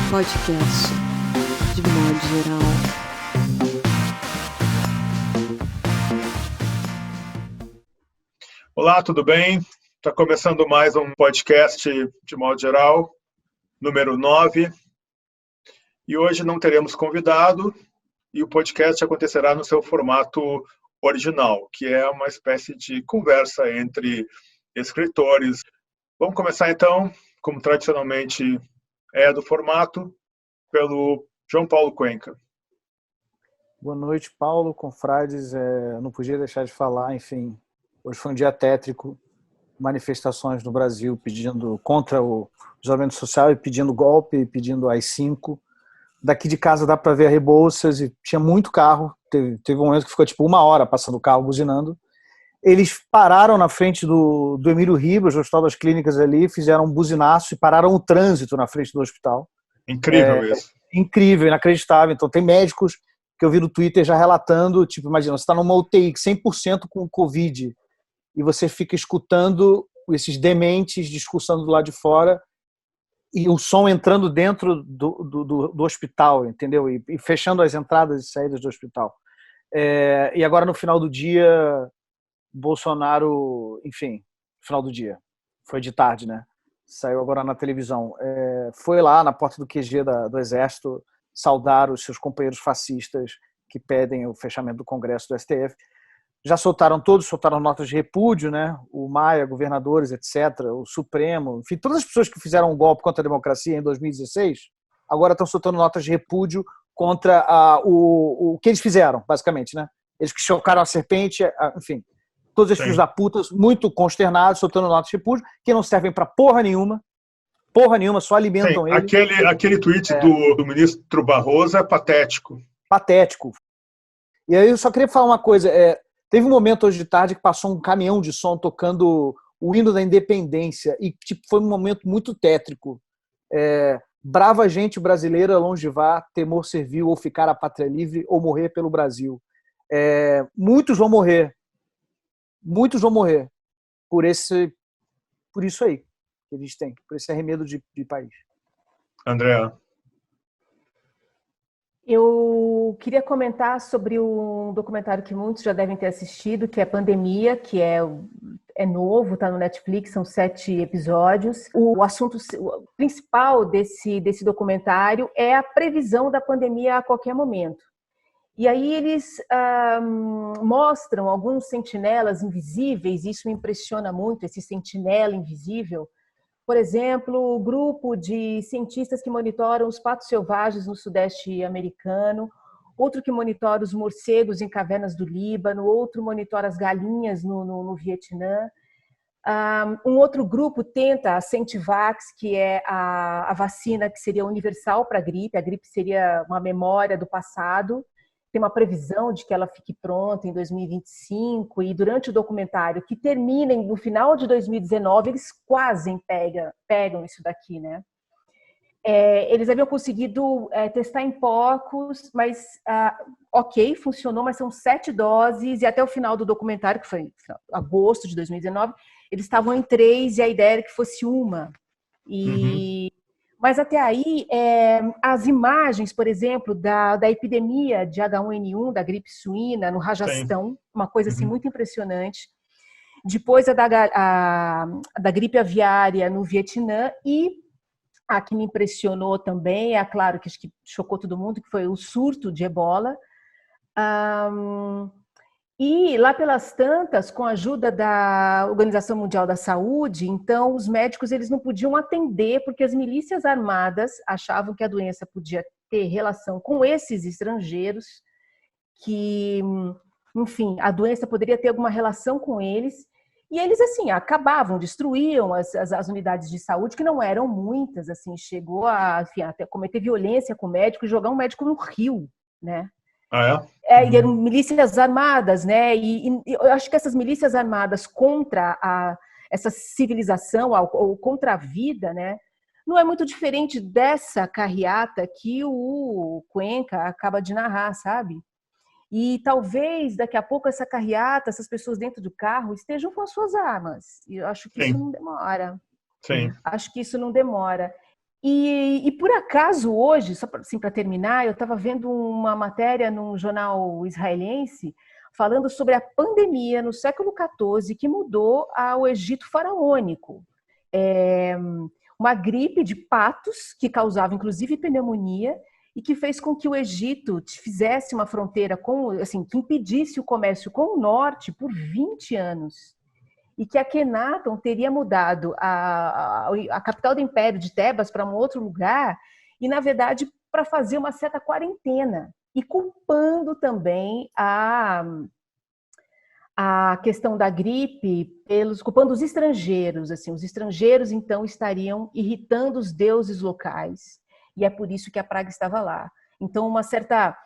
podcast, de modo geral. Olá, tudo bem? Está começando mais um podcast de modo geral, número 9. E hoje não teremos convidado e o podcast acontecerá no seu formato original, que é uma espécie de conversa entre escritores. Vamos começar então, como tradicionalmente é do formato, pelo João Paulo Cuenca. Boa noite, Paulo, confrades. Não podia deixar de falar, enfim, hoje foi um dia tétrico, manifestações no Brasil pedindo contra o isolamento social e pedindo golpe, pedindo AI-5. Daqui de casa dá para ver a Rebouças e tinha muito carro, teve um momento que ficou tipo 1 hora passando o carro buzinando. Eles pararam na frente do Emílio Ribas, do Hospital das Clínicas ali, fizeram um buzinaço e pararam o trânsito na frente do hospital. Incrível isso. Incrível, inacreditável. Então tem médicos que eu vi no Twitter já relatando, tipo, imagina, você está numa UTI 100% com Covid e você fica escutando esses dementes discursando do lado de fora e o som entrando dentro do hospital, entendeu? E fechando as entradas e saídas do hospital. E agora, no final do dia, Bolsonaro, enfim, final do dia, foi de tarde, né? Saiu agora na televisão. Foi lá na porta do QG do Exército saudar os seus companheiros fascistas que pedem o fechamento do Congresso do STF. Já soltaram notas de repúdio, né? O Maia, governadores, etc., o Supremo, enfim, todas as pessoas que fizeram um golpe contra a democracia em 2016, agora estão soltando notas de repúdio contra o que eles fizeram, basicamente, né? Eles que chocaram a serpente, enfim, todos esses filhos da puta, muito consternados, soltando notas de repúdio, que não servem para porra nenhuma, só alimentam ele. Aquele tweet do ministro Barroso é patético. Patético. E aí eu só queria falar uma coisa, teve um momento hoje de tarde que passou um caminhão de som tocando o hino da independência e tipo, foi um momento muito tétrico. Brava gente brasileira, longe vá, temor servil, ou ficar a pátria livre, ou morrer pelo Brasil. Muitos vão morrer por isso aí que eles têm, por esse arremedo de país. Andréa. Eu queria comentar sobre um documentário que muitos já devem ter assistido, que é Pandemia, que é novo, está no Netflix, são 7 episódios. O assunto principal desse documentário é a previsão da pandemia a qualquer momento. E aí eles mostram alguns sentinelas invisíveis, isso me impressiona muito, esse sentinela invisível. Por exemplo, o grupo de cientistas que monitoram os patos selvagens no sudeste americano, outro que monitora os morcegos em cavernas do Líbano, outro monitora as galinhas no Vietnã. Um outro grupo tenta a Sentivax, que é a vacina que seria universal para a gripe seria uma memória do passado, tem uma previsão de que ela fique pronta em 2025 e durante o documentário, que termina no final de 2019, eles quase pegam isso daqui, né? Eles haviam conseguido testar em porcos, mas ok, funcionou, mas são 7 doses e até o final do documentário, que foi em agosto de 2019, eles estavam em 3 e a ideia era que fosse uma. Mas até aí, as imagens, por exemplo, da epidemia de H1N1, da gripe suína, no Rajastão, uma coisa assim muito impressionante. Depois a da gripe aviária no Vietnã e a que me impressionou também, claro, que acho que chocou todo mundo, que foi o surto de ebola. E lá pelas tantas, com a ajuda da Organização Mundial da Saúde, então os médicos eles não podiam atender porque as milícias armadas achavam que a doença podia ter relação com esses estrangeiros, que, enfim, a doença poderia ter alguma relação com eles. E eles, assim, acabavam, destruíam as unidades de saúde, que não eram muitas, assim, chegou enfim, até cometer violência com o médico e jogar um médico no rio, né? E eram milícias armadas, né? E eu acho que essas milícias armadas contra essa civilização, ou contra a vida, né? Não é muito diferente dessa carreata que o Cuenca acaba de narrar, sabe? E talvez daqui a pouco essa carreata, essas pessoas dentro do carro estejam com as suas armas. E eu acho que isso não demora. Sim. Acho que isso não demora. E por acaso hoje, só para assim, terminar, eu estava vendo uma matéria num jornal israelense falando sobre a pandemia no século XIV que mudou ao Egito faraônico. Uma gripe de patos que causava inclusive pneumonia e que fez com que o Egito fizesse uma fronteira assim, que impedisse o comércio com o norte por 20 anos. E que Akhenaton teria mudado a capital do Império de Tebas para um outro lugar, e, na verdade, para fazer uma certa quarentena, e culpando também a questão da gripe, culpando os estrangeiros. Assim, os estrangeiros, então, estariam irritando os deuses locais, e é por isso que a praga estava lá. Então, uma certa...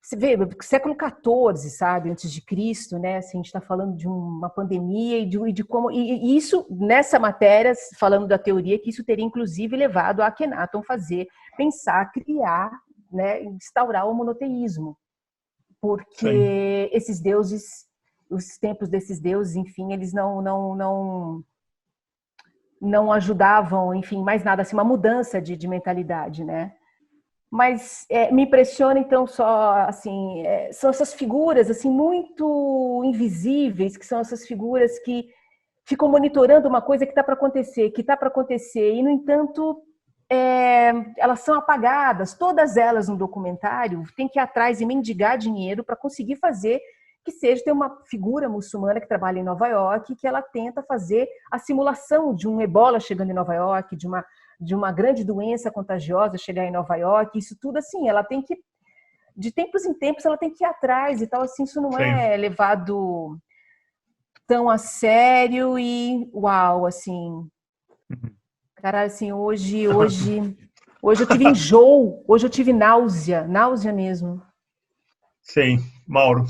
Você vê, século XIV, sabe, antes de Cristo, né? Assim, a gente está falando de uma pandemia e de como... E isso, nessa matéria, falando da teoria, que isso teria, inclusive, levado a Akhenaton pensar, criar, né, instaurar o monoteísmo. Porque esses deuses, os templos desses deuses, enfim, eles não ajudavam, enfim, mais nada, assim, uma mudança de mentalidade, né? Mas me impressiona, então, só, assim, são essas figuras, assim, muito invisíveis, que são essas figuras que ficam monitorando uma coisa que está para acontecer, e, no entanto, elas são apagadas, todas elas no documentário, tem que ir atrás e mendigar dinheiro para conseguir fazer que seja, tem uma figura muçulmana que trabalha em Nova York, que ela tenta fazer a simulação de um ebola chegando em Nova York, de uma grande doença contagiosa chegar em Nova York, isso tudo assim, ela tem que, de tempos em tempos, ela tem que ir atrás e tal, assim, isso não é levado tão a sério e uau, assim, cara, assim, hoje eu tive enjoo, hoje eu tive náusea mesmo. Sim, Mauro.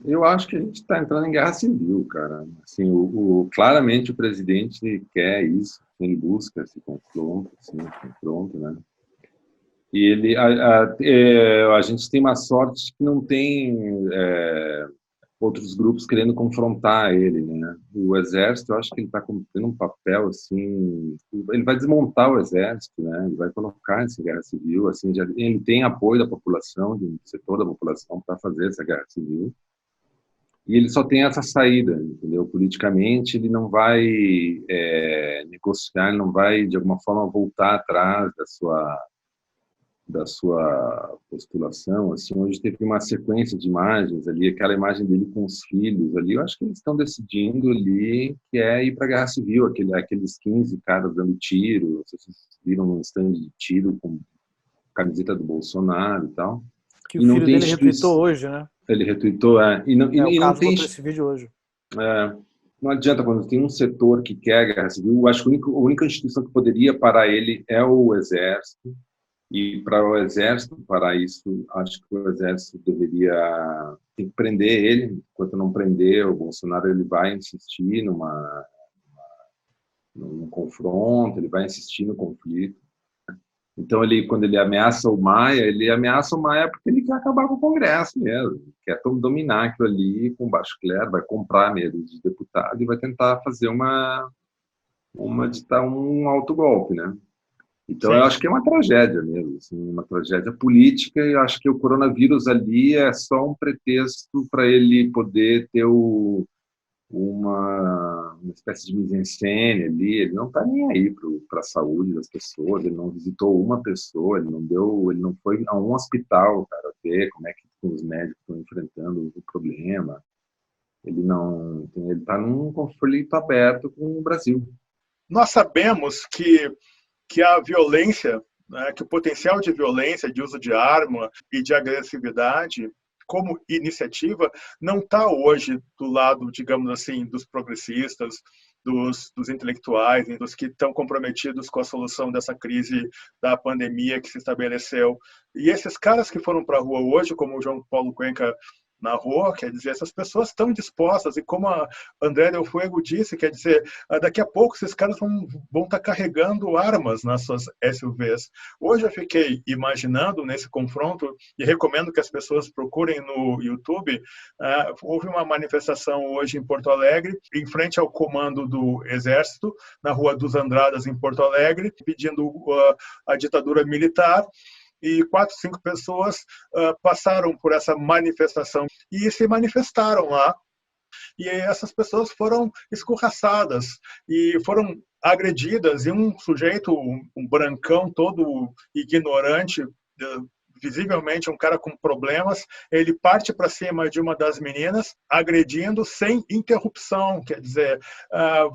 Eu acho que a gente está entrando em guerra civil, cara. Assim, claramente o presidente quer isso, ele busca esse confronto, né? E a gente tem uma sorte que não tem outros grupos querendo confrontar ele, né? O exército, eu acho que ele está cumprindo um papel assim, ele vai desmontar o exército, né? Ele vai colocar essa guerra civil, assim, ele tem apoio da população, de um setor da população para fazer essa guerra civil. E ele só tem essa saída, entendeu? Politicamente, ele não vai negociar, ele não vai de alguma forma voltar atrás da sua postulação, assim, hoje teve uma sequência de imagens ali, aquela imagem dele com os filhos ali, eu acho que eles estão decidindo ali que é ir para a guerra civil, aqueles 15 caras dando tiro, vocês viram um stand de tiro com camiseta do Bolsonaro e tal. Que o filho dele retweetou hoje, né? Ele retweetou, e não tem esse vídeo hoje. Não adianta, quando tem um setor que quer a guerra civil, eu acho que a única instituição que poderia parar ele é o Exército. E para o Exército, para isso, acho que o Exército tem que prender ele. Enquanto não prender o Bolsonaro, ele vai insistir num confronto, ele vai insistir no conflito. Então, quando ele ameaça o Maia porque ele quer acabar com o Congresso mesmo, quer dominar aquilo ali com baixo clero, vai comprar medo de deputado e vai tentar fazer um autogolpe, né? Então, eu acho que é uma tragédia mesmo, assim, uma tragédia política, e eu acho que o coronavírus ali é só um pretexto para ele poder ter uma espécie de mise-en-scène ali. Ele não está nem aí para a saúde das pessoas, ele não visitou uma pessoa, ele não foi a um hospital para ver como é que os médicos estão enfrentando o problema. Ele está num conflito aberto com o Brasil. Nós sabemos que a violência, né, que o potencial de violência, de uso de arma e de agressividade como iniciativa não está hoje do lado, digamos assim, dos progressistas, dos intelectuais e dos que estão comprometidos com a solução dessa crise da pandemia que se estabeleceu. E esses caras que foram para a rua hoje, como o João Paulo Cuenca na rua, quer dizer, essas pessoas estão dispostas, e como a André Del Fuego disse, quer dizer, daqui a pouco esses caras vão estar carregando armas nas suas SUVs. Hoje eu fiquei imaginando nesse confronto, e recomendo que as pessoas procurem no YouTube, houve uma manifestação hoje em Porto Alegre, em frente ao comando do Exército, na Rua dos Andradas, em Porto Alegre, pedindo a ditadura militar, e 4, 5 pessoas passaram por essa manifestação e se manifestaram lá. E essas pessoas foram escorraçadas e foram agredidas, e um sujeito, um brancão todo ignorante, visivelmente um cara com problemas, ele parte para cima de uma das meninas, agredindo sem interrupção. Quer dizer,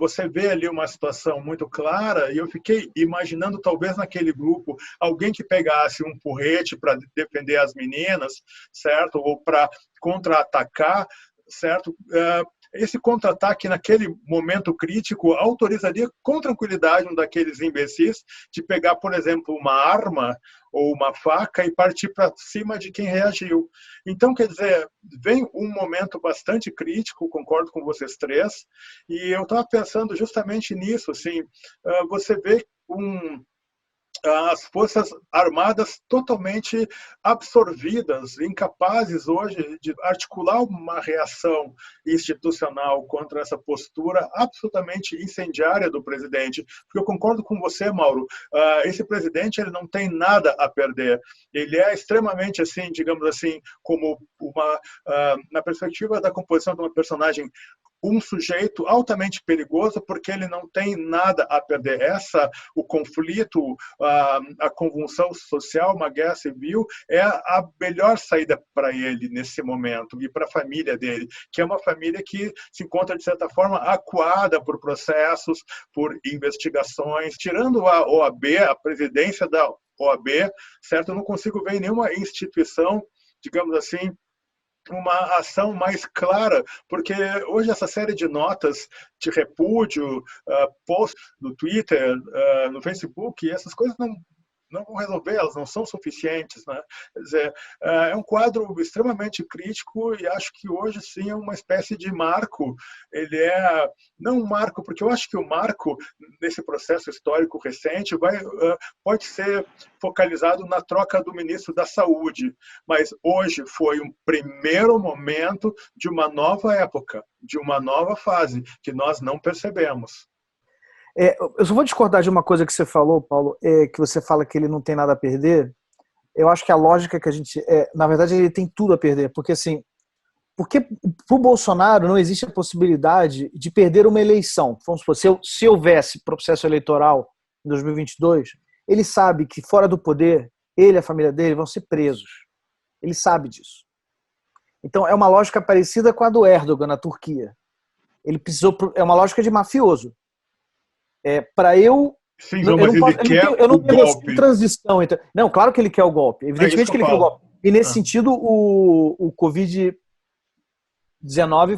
você vê ali uma situação muito clara, e eu fiquei imaginando, talvez naquele grupo, alguém que pegasse um porrete para defender as meninas, certo? Ou para contra-atacar, certo? Esse contra-ataque, naquele momento crítico, autorizaria com tranquilidade um daqueles imbecis de pegar, por exemplo, uma arma ou uma faca e partir para cima de quem reagiu. Então, quer dizer, vem um momento bastante crítico, concordo com vocês três, e eu estava pensando justamente nisso. Assim, você vê as Forças Armadas totalmente absorvidas, incapazes hoje de articular uma reação institucional contra essa postura absolutamente incendiária do presidente. Porque eu concordo com você, Mauro, esse presidente ele não tem nada a perder. Ele é extremamente, assim, digamos assim, como na perspectiva da composição de uma personagem, um sujeito altamente perigoso, porque ele não tem nada a perder. O conflito, a convulsão social, uma guerra civil, é a melhor saída para ele nesse momento e para a família dele, que é uma família que se encontra, de certa forma, acuada por processos, por investigações. Tirando a OAB, a presidência da OAB, certo? Eu não consigo ver nenhuma instituição, digamos assim, uma ação mais clara, porque hoje essa série de notas de repúdio, posts no Twitter, no Facebook, essas coisas não vão resolver, elas não são suficientes, né? Quer dizer, é um quadro extremamente crítico, e acho que hoje sim é uma espécie de marco. Ele não um marco, porque eu acho que o marco nesse processo histórico recente pode ser focalizado na troca do ministro da Saúde, mas hoje foi um primeiro momento de uma nova época, de uma nova fase que nós não percebemos. Eu só vou discordar de uma coisa que você falou, Paulo, que você fala que ele não tem nada a perder. Eu acho que a lógica que a gente... na verdade, ele tem tudo a perder, porque para o Bolsonaro não existe a possibilidade de perder uma eleição. Vamos supor, se houvesse processo eleitoral em 2022, ele sabe que fora do poder, ele e a família dele vão ser presos. Ele sabe disso. Então, é uma lógica parecida com a do Erdogan na Turquia. É uma lógica de mafioso. Para eu... Sim, eu não tenho transição. Não, claro que ele quer o golpe. Evidentemente que ele quer o golpe. E nesse sentido, o Covid-19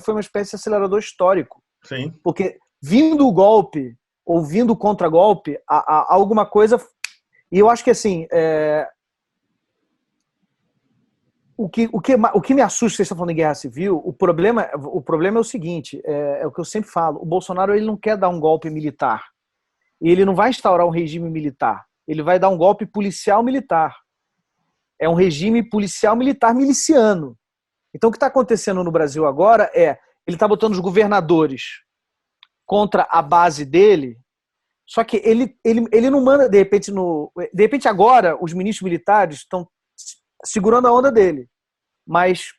foi uma espécie de acelerador histórico. Sim. Porque vindo o golpe, ou vindo o contra-golpe, há alguma coisa... E eu acho que, assim, o que me assusta, vocês estão falando em guerra civil, o problema é o seguinte, é o que eu sempre falo, o Bolsonaro ele não quer dar um golpe militar. E ele não vai instaurar um regime militar. Ele vai dar um golpe policial-militar. É um regime policial-militar miliciano. Então, o que está acontecendo no Brasil agora ele está botando os governadores contra a base dele, só que ele não manda, de repente agora, os ministros militares estão segurando a onda dele. Mas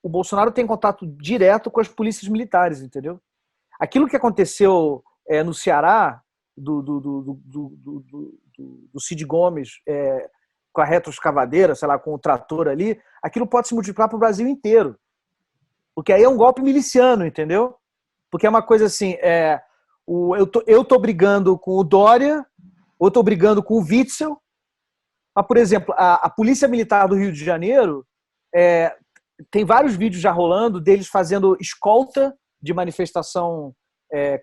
o Bolsonaro tem contato direto com as polícias militares, entendeu? Aquilo que aconteceu no Ceará, do Cid Gomes com a retroescavadeira, sei lá, com o trator ali, aquilo pode se multiplicar para o Brasil inteiro. Porque aí é um golpe miliciano, entendeu? Porque é uma coisa assim, eu tô brigando com o Dória, ou tô brigando com o Witzel, mas, por exemplo, a Polícia Militar do Rio de Janeiro tem vários vídeos já rolando deles fazendo escolta de manifestação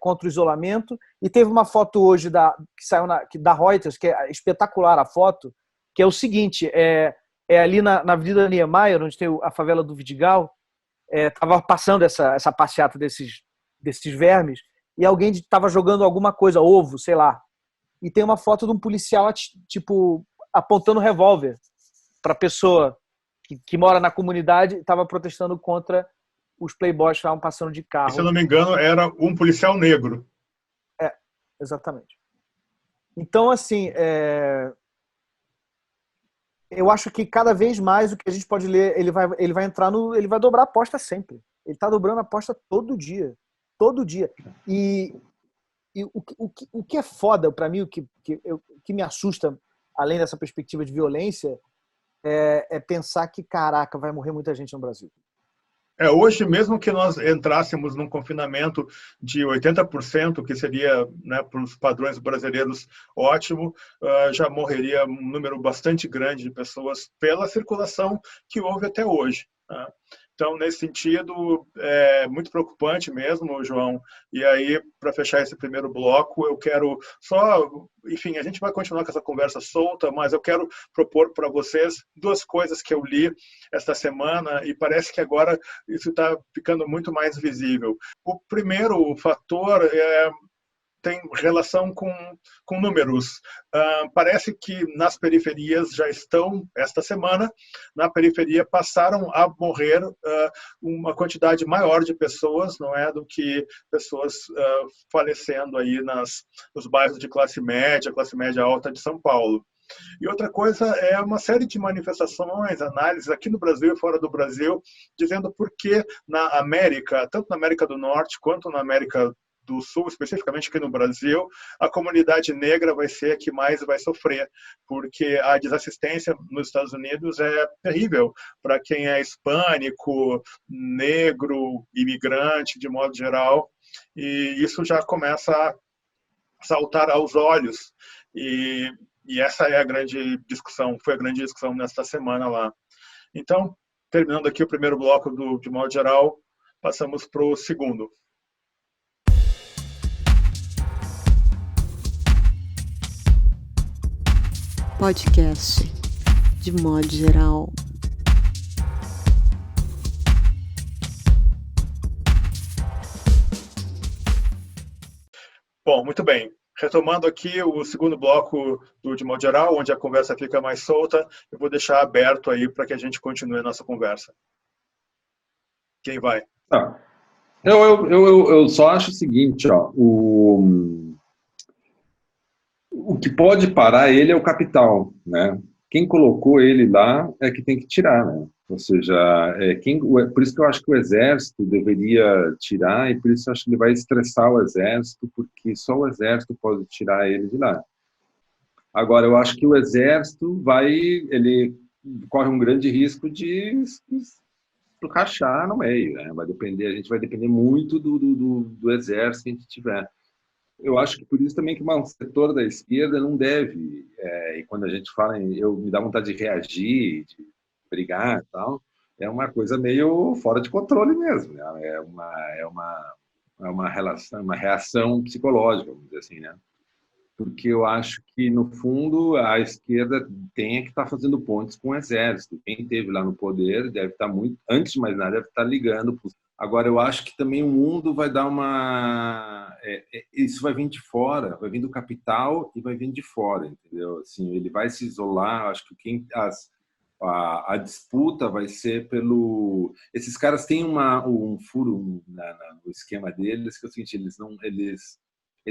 contra o isolamento, e teve uma foto hoje que saiu da Reuters, que é espetacular a foto, que é o seguinte, ali na Avenida Niemeyer, onde tem a favela do Vidigal, tava passando essa passeata desses vermes, e alguém estava jogando alguma coisa, ovo, sei lá. E tem uma foto de um policial, tipo, apontando um revólver para a pessoa que mora na comunidade, estava protestando contra os playboys que estavam passando de carro. E, se eu não me engano, era um policial negro. Exatamente. Então, assim, eu acho que cada vez mais o que a gente pode ler, ele vai entrar ele vai dobrar a aposta sempre. Ele está dobrando a aposta todo dia. Todo dia. E o que é foda para mim, o que me assusta, além dessa perspectiva de violência, é pensar que, caraca, vai morrer muita gente no Brasil. Hoje, mesmo que nós entrássemos num confinamento de 80%, que seria, né, para os padrões brasileiros, ótimo, já morreria um número bastante grande de pessoas pela circulação que houve até hoje. Né? Então, nesse sentido, é muito preocupante mesmo, João. E aí, para fechar esse primeiro bloco, eu quero só... Enfim, a gente vai continuar com essa conversa solta, mas eu quero propor para vocês duas coisas que eu li esta semana e parece que agora isso está ficando muito mais visível. O primeiro fator tem relação com números. Parece que nas periferias já estão, esta semana, na periferia passaram a morrer uma quantidade maior de pessoas, não é, do que pessoas falecendo aí nos bairros de classe média alta de São Paulo. E outra coisa é uma série de manifestações, análises aqui no Brasil e fora do Brasil, dizendo por que na América, tanto na América do Norte quanto na América do Sul, especificamente aqui no Brasil, a comunidade negra vai ser a que mais vai sofrer, porque a desassistência nos Estados Unidos é terrível para quem é hispânico, negro, imigrante, de modo geral, e isso já começa a saltar aos olhos. E essa é a grande discussão, foi a grande discussão nesta semana lá. Então, terminando aqui o primeiro bloco de modo geral, passamos para o segundo. Podcast, de modo geral. Bom, muito bem. Retomando aqui o segundo bloco de modo geral, onde a conversa fica mais solta, eu vou deixar aberto aí para que a gente continue a nossa conversa. Quem vai? Eu só acho o seguinte, ó, o que pode parar ele é o capital, né? Quem colocou ele lá é que tem que tirar, né? Ou seja, por isso que eu acho que o exército deveria tirar e por isso eu acho que ele vai estressar o exército, porque só o exército pode tirar ele de lá. Agora, eu acho que o exército ele corre um grande risco de rachar no meio, né? A gente vai depender muito do exército que a gente tiver. Eu acho que por isso também que um setor da esquerda não deve, e quando a gente fala me dá vontade de reagir, de brigar e tal, é uma coisa meio fora de controle mesmo, né? É uma reação psicológica, vamos dizer assim, né? Porque eu acho que, no fundo, a esquerda tem que estar fazendo pontes com o exército. Quem esteve lá no poder deve estar muito, antes de mais nada, deve estar ligando. Agora, eu acho que também o mundo vai dar isso vai vir de fora, vai vir do capital e vai vir de fora, entendeu? Assim, ele vai se isolar. Acho que a disputa vai ser pelo... Esses caras têm um furo no esquema deles, que é o seguinte, eles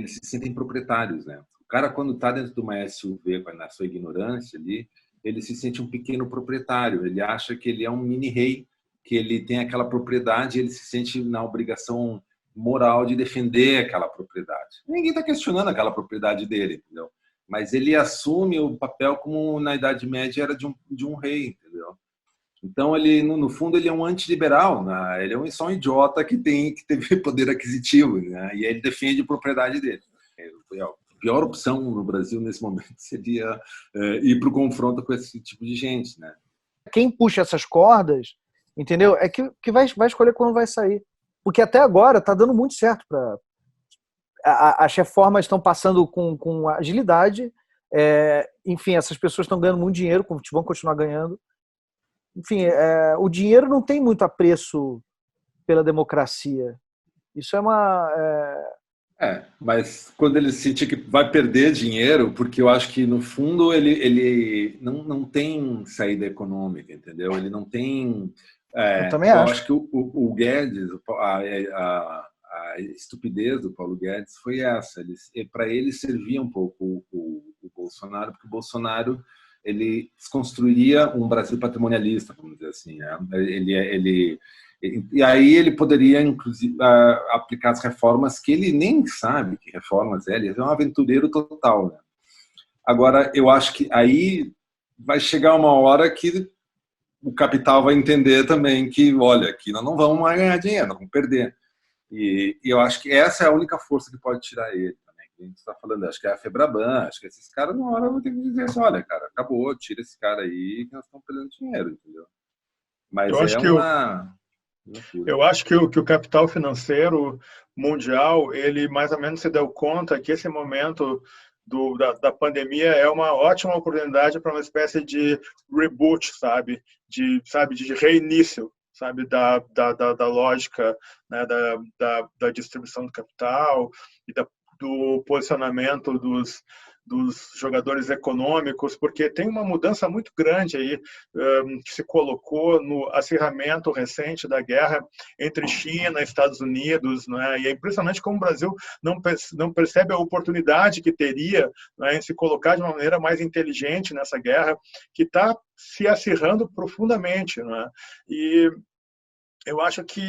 se sentem proprietários, né? O cara, quando está dentro de uma SUV, na sua ignorância ali, ele se sente um pequeno proprietário, ele acha que ele é um mini-rei, que ele tem aquela propriedade, ele se sente na obrigação moral de defender aquela propriedade. Ninguém está questionando aquela propriedade dele, entendeu? Mas ele assume o papel como na Idade Média era de um rei, entendeu? Então, ele, no fundo, ele é um antiliberal, né? Ele é só um idiota que teve poder aquisitivo, né? E ele defende a propriedade dele. A pior opção no Brasil, nesse momento, seria ir para o confronto com esse tipo de gente, né? Quem puxa essas cordas, entendeu? É que vai escolher quando vai sair. Porque até agora está dando muito certo. As reformas estão passando com agilidade. Enfim, essas pessoas estão ganhando muito dinheiro, vão continuar ganhando. enfim, o dinheiro não tem muito apreço pela democracia. Isso é uma... Mas quando ele sentir que vai perder dinheiro, porque eu acho que, no fundo, ele não tem saída econômica, entendeu? Ele não tem... Eu também eu acho. acho que o Guedes, a estupidez do Paulo Guedes foi essa. Para ele servia um pouco o Bolsonaro, porque o Bolsonaro ele desconstruiria um Brasil patrimonialista, vamos dizer assim, né? E aí ele poderia, inclusive, aplicar as reformas que ele nem sabe que reformas ele é um aventureiro total, né? Agora, eu acho que aí vai chegar uma hora que o capital vai entender também que, olha, aqui nós não vamos mais ganhar dinheiro, nós vamos perder. E eu acho que essa é a única força que pode tirar ele também. A gente está falando, acho que é a Febraban, acho que esses caras, uma hora vão ter que dizer assim, olha, cara, acabou, tira esse cara aí que nós estamos perdendo dinheiro, entendeu? Mas Eu acho que uma... Eu acho que o capital financeiro mundial, ele mais ou menos se deu conta que esse momento da pandemia é uma ótima oportunidade para uma espécie de reboot, de reinício, sabe, da lógica, né, da distribuição do capital e do posicionamento dos jogadores econômicos, porque tem uma mudança muito grande aí que se colocou no acirramento recente da guerra entre China e Estados Unidos, né? E é impressionante como o Brasil não percebe a oportunidade que teria, né, em se colocar de uma maneira mais inteligente nessa guerra que está se acirrando profundamente, né? E eu acho que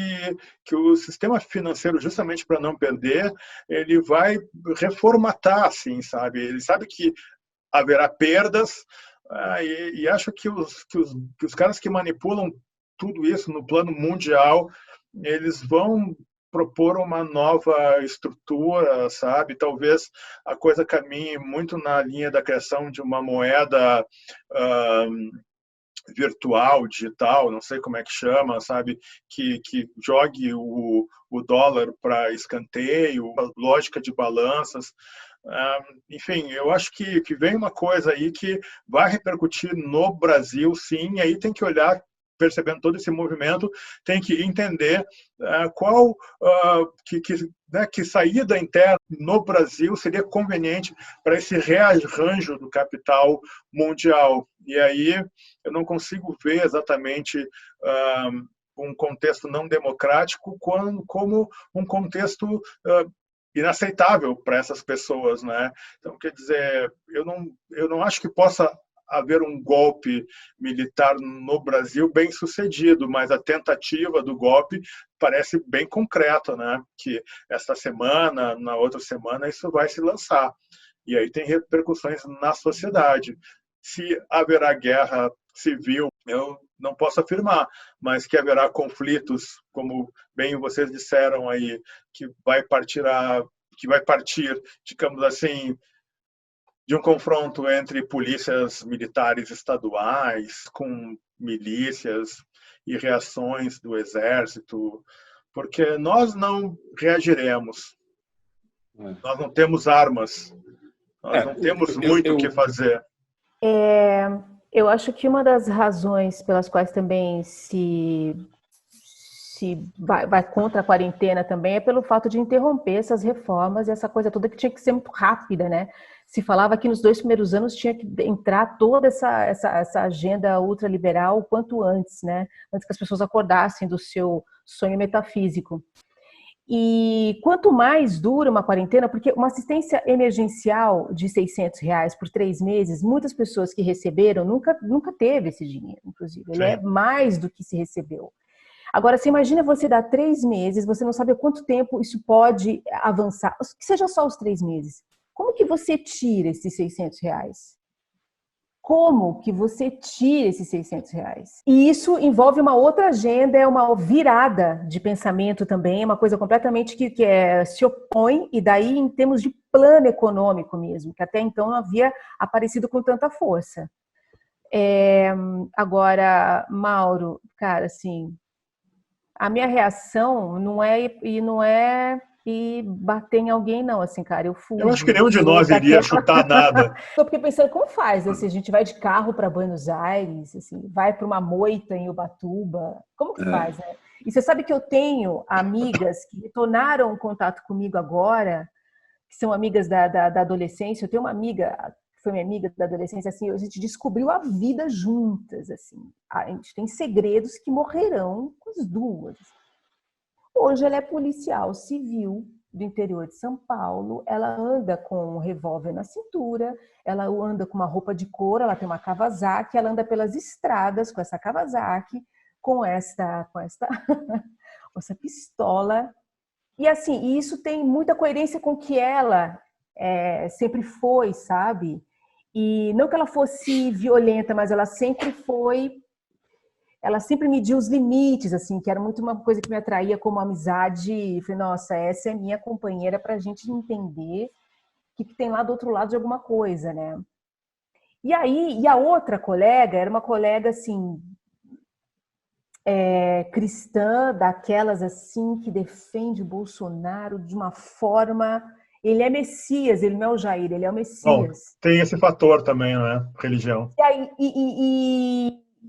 o sistema financeiro, justamente para não perder, ele vai reformatar, assim, sabe? Ele sabe que haverá perdas, e acho que os caras que manipulam tudo isso no plano mundial, eles vão propor uma nova estrutura, sabe? Talvez a coisa caminhe muito na linha da criação de uma moeda virtual, digital, não sei como é que chama, sabe, que jogue o dólar para escanteio, a lógica de balanças. Enfim, eu acho que vem uma coisa aí que vai repercutir no Brasil, sim, e aí tem que olhar, percebendo todo esse movimento, tem que entender qual que saída interna no Brasil seria conveniente para esse rearranjo do capital mundial. E aí eu não consigo ver exatamente um contexto não democrático como um contexto inaceitável para essas pessoas, né? Então, quer dizer, eu não acho que possa haver um golpe militar no Brasil bem sucedido, mas a tentativa do golpe parece bem concreta, né? Que esta semana, na outra semana, isso vai se lançar. E aí tem repercussões na sociedade. Se haverá guerra civil, eu não posso afirmar, mas que haverá conflitos, como bem vocês disseram aí, que vai partir, digamos assim, de um confronto entre polícias militares estaduais com milícias e reações do exército, porque nós não reagiremos. Nós não temos armas. Nós não temos muito o que fazer. Eu acho que uma das razões pelas quais também se vai contra a quarentena também é pelo fato de interromper essas reformas e essa coisa toda que tinha que ser muito rápida, né? Se falava que nos 2 primeiros anos tinha que entrar toda essa agenda ultraliberal o quanto antes, né? Antes que as pessoas acordassem do seu sonho metafísico. E quanto mais dura uma quarentena, porque uma assistência emergencial de R$600 por 3 meses, muitas pessoas que receberam nunca teve esse dinheiro, inclusive. Ele é mais do que se recebeu. Agora, você imagina você dar 3 meses, você não sabe há quanto tempo isso pode avançar, que seja só os 3 meses. Como que você tira esses R$600? Como que você tira esses R$600? E isso envolve uma outra agenda, é uma virada de pensamento também, é uma coisa completamente que se opõe, e daí em termos de plano econômico mesmo, que até então não havia aparecido com tanta força. Agora, Mauro, cara, assim, a minha reação não é e bater em alguém, não, assim, cara, eu fujo. Eu acho que nenhum de nós iria chutar nada. Tô porque pensando, como faz, assim, a gente vai de carro para Buenos Aires, assim, vai para uma moita em Ubatuba, como que faz, né? E você sabe que eu tenho amigas que retornaram contato comigo agora, que são amigas da adolescência. Eu tenho uma amiga, que foi minha amiga da adolescência, assim, a gente descobriu a vida juntas, assim. A gente tem segredos que morrerão com as duas. Hoje ela é policial civil do interior de São Paulo, ela anda com um revólver na cintura, ela anda com uma roupa de couro, ela tem uma Kawasaki, ela anda pelas estradas com essa Kawasaki, com essa pistola. E assim, isso tem muita coerência com o que ela sempre foi, sabe? E não que ela fosse violenta, mas ela sempre mediu os limites, assim, que era muito uma coisa que me atraía como amizade. E falei, nossa, essa é minha companheira para a gente entender o que tem lá do outro lado de alguma coisa, né? E aí, e a outra colega era uma colega, assim, cristã, daquelas, assim, que defende o Bolsonaro de uma forma... Ele é Messias, ele não é o Jair, ele é o Messias. Bom, tem esse fator também, não é? Religião. E aí,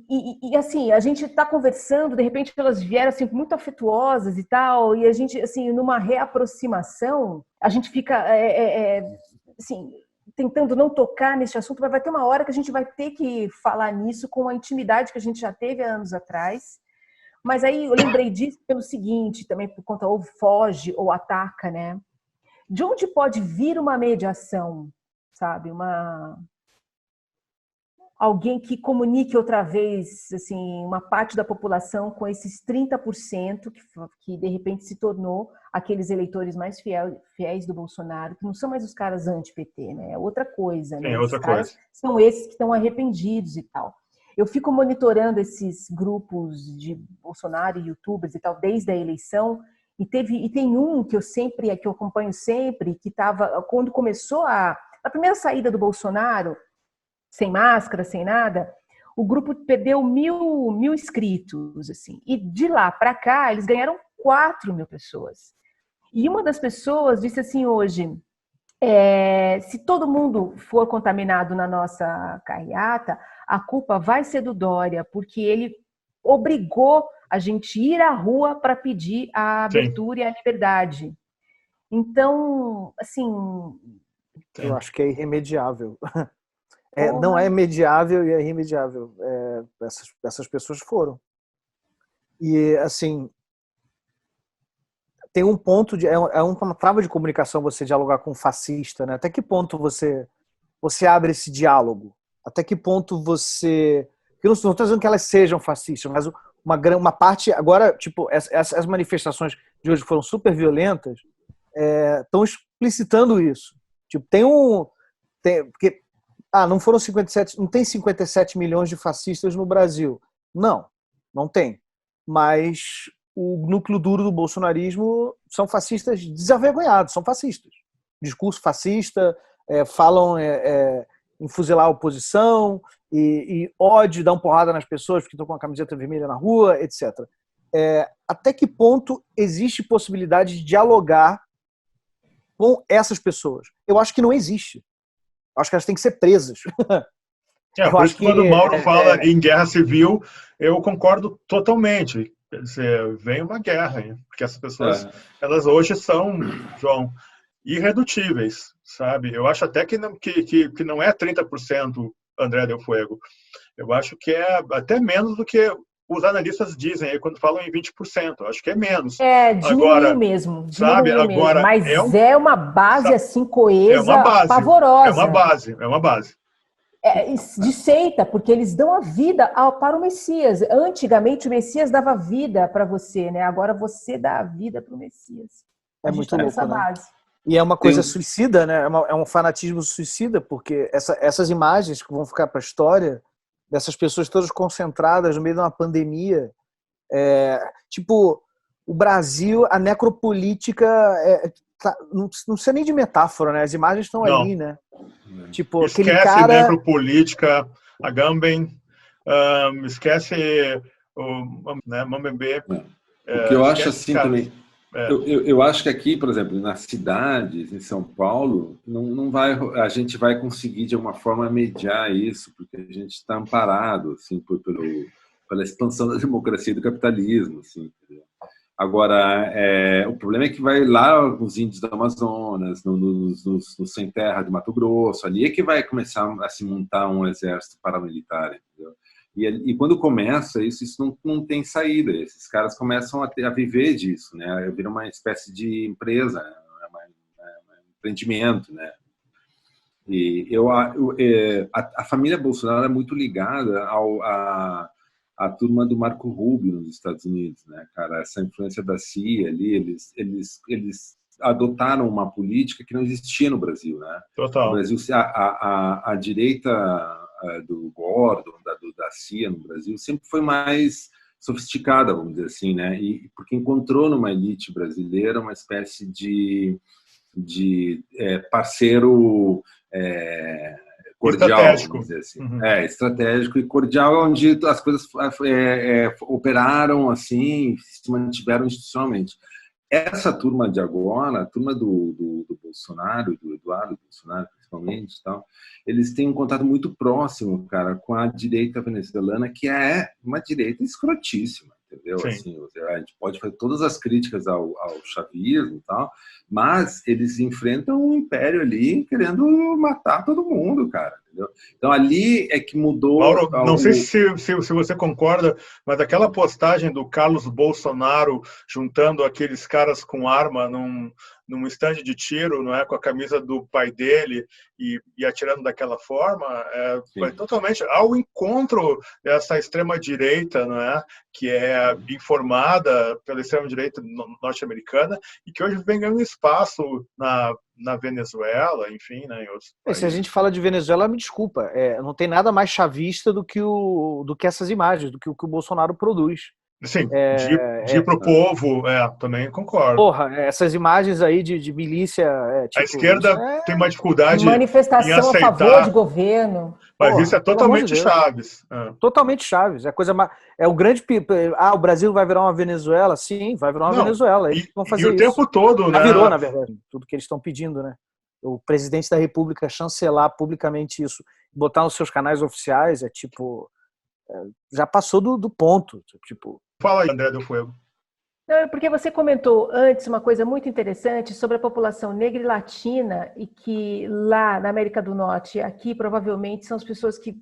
e assim, a gente está conversando, de repente elas vieram assim muito afetuosas e tal, e a gente, assim, numa reaproximação, a gente fica assim, tentando não tocar nesse assunto, mas vai ter uma hora que a gente vai ter que falar nisso com a intimidade que a gente já teve há anos atrás. Mas aí eu lembrei disso pelo seguinte, também por conta ou foge ou ataca, né? De onde pode vir uma mediação, sabe? Alguém que comunique outra vez, assim, uma parte da população com esses 30% que de repente se tornou aqueles eleitores mais fiéis do Bolsonaro, que não são mais os caras anti-PT, né? É outra coisa, né? É outra coisa. São esses que estão arrependidos e tal. Eu fico monitorando esses grupos de Bolsonaro e youtubers e tal desde a eleição, e tem um que eu acompanho sempre, que estava quando começou a primeira saída do Bolsonaro, sem máscara, sem nada, o grupo perdeu 1.000 inscritos, assim. E de lá para cá, eles ganharam 4.000 pessoas. E uma das pessoas disse assim hoje, se todo mundo for contaminado na nossa carreata, a culpa vai ser do Dória, porque ele obrigou a gente ir à rua para pedir a abertura e a liberdade. Então, assim... Eu acho que é irremediável. Não é mediável e é irremediável. Essas pessoas foram. E, assim, tem um ponto uma trava de comunicação você dialogar com um fascista, né? Até que ponto você abre esse diálogo? Até que ponto você... Eu não estou dizendo que elas sejam fascistas, mas uma parte... Agora, tipo, essas manifestações de hoje foram super violentas, estão explicitando isso. Tipo, porque não foram 57, não tem 57 milhões de fascistas no Brasil. Não tem. Mas o núcleo duro do bolsonarismo são fascistas desavergonhados, são fascistas. Discurso fascista, falam em fuzilar a oposição e ódio, dar uma porrada nas pessoas porque estão com a camiseta vermelha na rua, etc. Até que ponto existe possibilidade de dialogar com essas pessoas? Eu acho que não existe. Eu acho que elas têm que ser presas. Por isso que quando o Mauro fala em guerra civil, eu concordo totalmente. Vem uma guerra, hein? Porque essas pessoas, elas hoje são, João, irredutíveis, sabe? Eu acho até que não é 30% André Del Fuego. Eu acho que é até menos do que os analistas dizem aí quando falam em 20%. Eu acho que é menos. Diminuiu mesmo. Sabe? Agora, mas é uma base assim coesa, pavorosa. É uma base. De seita, porque eles dão a vida para o Messias. Antigamente o Messias dava vida para você, né? Agora você dá a vida para o Messias. É muito louco, essa base. Né? E é uma coisa suicida, né? É um fanatismo suicida, porque essas imagens que vão ficar para a história, dessas pessoas todas concentradas no meio de uma pandemia, tipo, o Brasil, a necropolítica, não precisa nem de metáfora, né? As imagens estão ali, né? Tipo, esquece aquele cara... necropolítica, a Gamben, esquece o Mambembe. O que eu acho assim também, Eu acho que aqui, por exemplo, nas cidades, em São Paulo, não vai, a gente vai conseguir de alguma forma mediar isso, porque a gente está amparado assim, pela expansão da democracia e do capitalismo. Assim, entendeu? Agora, o problema é que vai lá nos índios do Amazonas, no Sem Terra de Mato Grosso, ali é que vai começar a se montar um exército paramilitar, entendeu? E quando começa isso não tem saída. Esses caras começam a viver disso, né? Vira uma espécie de empresa, um empreendimento, né? E a família Bolsonaro é muito ligada à turma do Marco Rubio nos Estados Unidos, né, cara? Essa influência da CIA ali, eles adotaram uma política que não existia no Brasil, né? Total. No Brasil, a direita do Gordon, da CIA no Brasil, sempre foi mais sofisticada, vamos dizer assim, né? E porque encontrou numa elite brasileira uma espécie de parceiro cordial, estratégico. Vamos dizer assim. Estratégico e cordial, onde as coisas operaram assim, se mantiveram institucionalmente. Essa turma de agora, a turma do Bolsonaro, do Eduardo Bolsonaro, principalmente, tal, eles têm um contato muito próximo, cara, com a direita venezuelana, que é uma direita escrotíssima, entendeu? Assim, a gente pode fazer todas as críticas ao chavismo e tal, mas eles enfrentam um império ali querendo matar todo mundo, cara, entendeu? Então ali é que mudou... Mauro, não sei se você concorda, mas aquela postagem do Carlos Bolsonaro juntando aqueles caras com arma num estande de tiro, não é, com a camisa do pai dele e atirando daquela forma, foi totalmente ao encontro dessa extrema-direita, não é, que é informada pela extrema-direita norte-americana e que hoje vem ganhando espaço na Venezuela, enfim, né, em outros países. Se a gente fala de Venezuela, me desculpa, não tem nada mais chavista do que essas imagens, do que o Bolsonaro produz. Sim, de ir pro povo, também concordo. Porra, essas imagens aí de milícia... a esquerda tem uma dificuldade manifestação em aceitar, a favor de governo. Mas isso é totalmente Chaves. Totalmente Chaves. O grande... o Brasil vai virar uma Venezuela? Sim, vai virar uma Venezuela. Eles vão fazer isso. O tempo todo, né? Já virou, na verdade, tudo que eles estão pedindo, né? O presidente da República chancelar publicamente isso, botar nos seus canais oficiais, já passou do ponto. Fala aí, André Del Fuego. Não, é porque você comentou antes uma coisa muito interessante sobre a população negra e latina e que lá na América do Norte, aqui provavelmente são as pessoas que,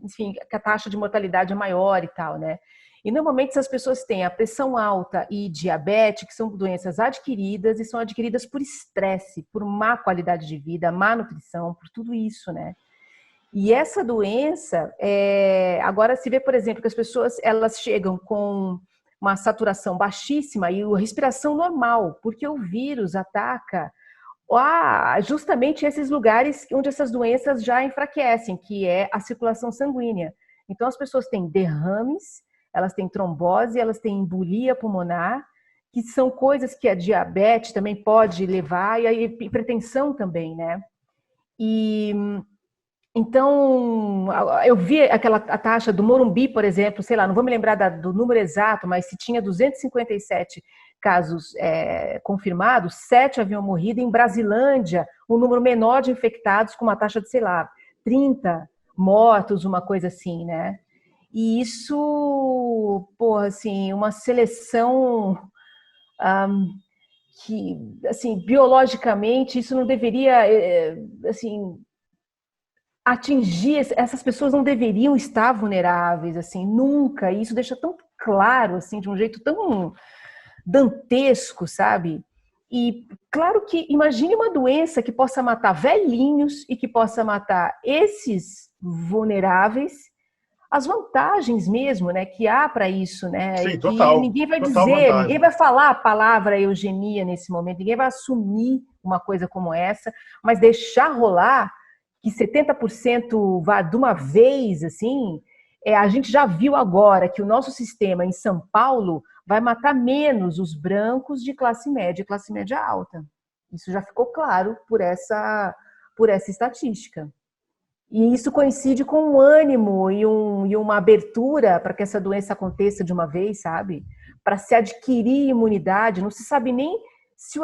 enfim, que a taxa de mortalidade é maior e tal, né? E normalmente essas pessoas têm a pressão alta e diabetes, que são doenças adquiridas e são adquiridas por estresse, por má qualidade de vida, má nutrição, por tudo isso, né? E essa doença, agora se vê, por exemplo, que as pessoas elas chegam com uma saturação baixíssima e a respiração normal, porque o vírus ataca justamente esses lugares onde essas doenças já enfraquecem, que é a circulação sanguínea. Então as pessoas têm derrames, elas têm trombose, elas têm embolia pulmonar, que são coisas que a diabetes também pode levar, e a hipertensão também, né? Então, eu vi a taxa do Morumbi, por exemplo, sei lá, não vou me lembrar do número exato, mas se tinha 257 casos confirmados, 7 haviam morrido. Em Brasilândia, um número menor de infectados, com uma taxa de, sei lá, 30 mortos, uma coisa assim, né? E isso, assim, uma seleção que, assim, biologicamente, isso não deveria, assim... atingir, essas pessoas não deveriam estar vulneráveis, assim, nunca, e isso deixa tão claro, assim, de um jeito tão dantesco, sabe? E claro que, imagine uma doença que possa matar velhinhos e que possa matar esses vulneráveis, as vantagens mesmo, né, que há para isso, né? Sim, e total, que ninguém vai total dizer, vantagem. Ninguém vai falar a palavra eugenia nesse momento, ninguém vai assumir uma coisa como essa, mas deixar rolar que 70% vá de uma vez, assim, a gente já viu agora que o nosso sistema em São Paulo vai matar menos os brancos de classe média e classe média alta. Isso já ficou claro por essa estatística. E isso coincide com um ânimo e uma abertura para que essa doença aconteça de uma vez, sabe? para se adquirir imunidade, não se sabe nem se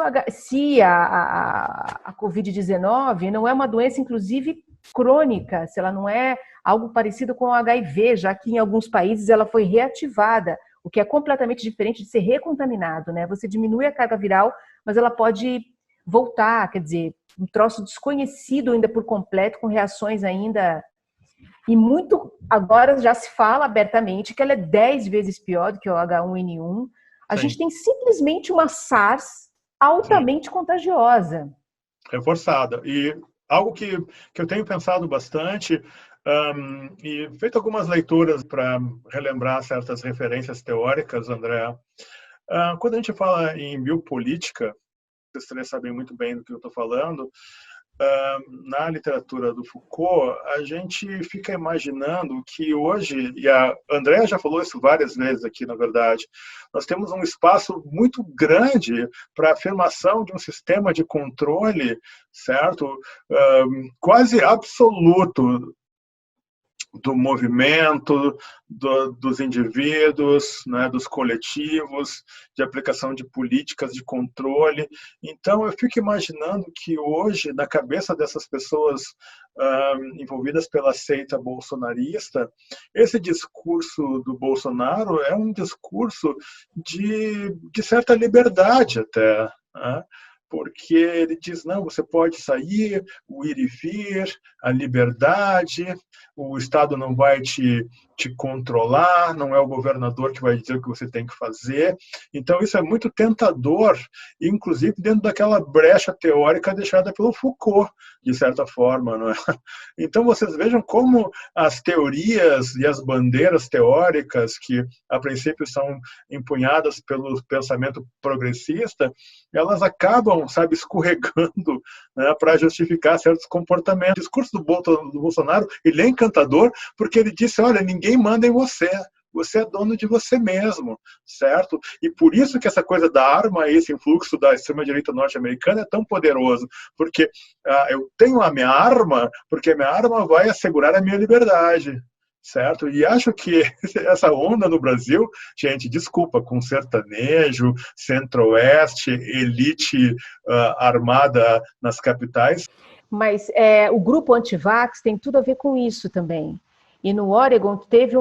a Covid-19 não é uma doença, inclusive, crônica, se ela não é algo parecido com o HIV, já que em alguns países ela foi reativada, o que é completamente diferente de ser recontaminado, né? Você diminui a carga viral, mas ela pode voltar, quer dizer, um troço desconhecido ainda por completo, com reações ainda... E muito, agora já se fala abertamente que ela é 10 vezes pior do que o H1N1. A gente tem simplesmente uma SARS altamente contagiosa. Reforçada. E algo que eu tenho pensado bastante, e feito algumas leituras para relembrar certas referências teóricas, André, quando a gente fala em biopolítica, vocês três sabem muito bem do que eu estou falando, na literatura do Foucault, a gente fica imaginando que hoje, e a Andrea já falou isso várias vezes aqui, na verdade, nós temos um espaço muito grande para a afirmação de um sistema de controle, certo? Quase absoluto do movimento, dos indivíduos, né, dos coletivos, de aplicação de políticas de controle. Então, eu fico imaginando que hoje, na cabeça dessas pessoas envolvidas pela seita bolsonarista, esse discurso do Bolsonaro é um discurso de certa liberdade até, né? Porque ele diz, não, você pode sair, o ir e vir, a liberdade, o Estado não vai te controlar, não é o governador que vai dizer o que você tem que fazer. Então, isso é muito tentador, inclusive dentro daquela brecha teórica deixada pelo Foucault, de certa forma, não é? Então, vocês vejam como as teorias e as bandeiras teóricas que, a princípio, são empunhadas pelo pensamento progressista, elas acabam, sabe, escorregando, né, para justificar certos comportamentos. O discurso do Bolsonaro, ele é encantador porque ele disse, olha, ninguém manda em você. Você é dono de você mesmo, certo? E por isso que essa coisa da arma, esse influxo da extrema-direita norte-americana é tão poderoso, porque eu tenho a minha arma, porque a minha arma vai assegurar a minha liberdade, certo? E acho que essa onda no Brasil, gente, desculpa, com sertanejo, centro-oeste, elite armada nas capitais. Mas o grupo anti-vax tem tudo a ver com isso também. E no Oregon teve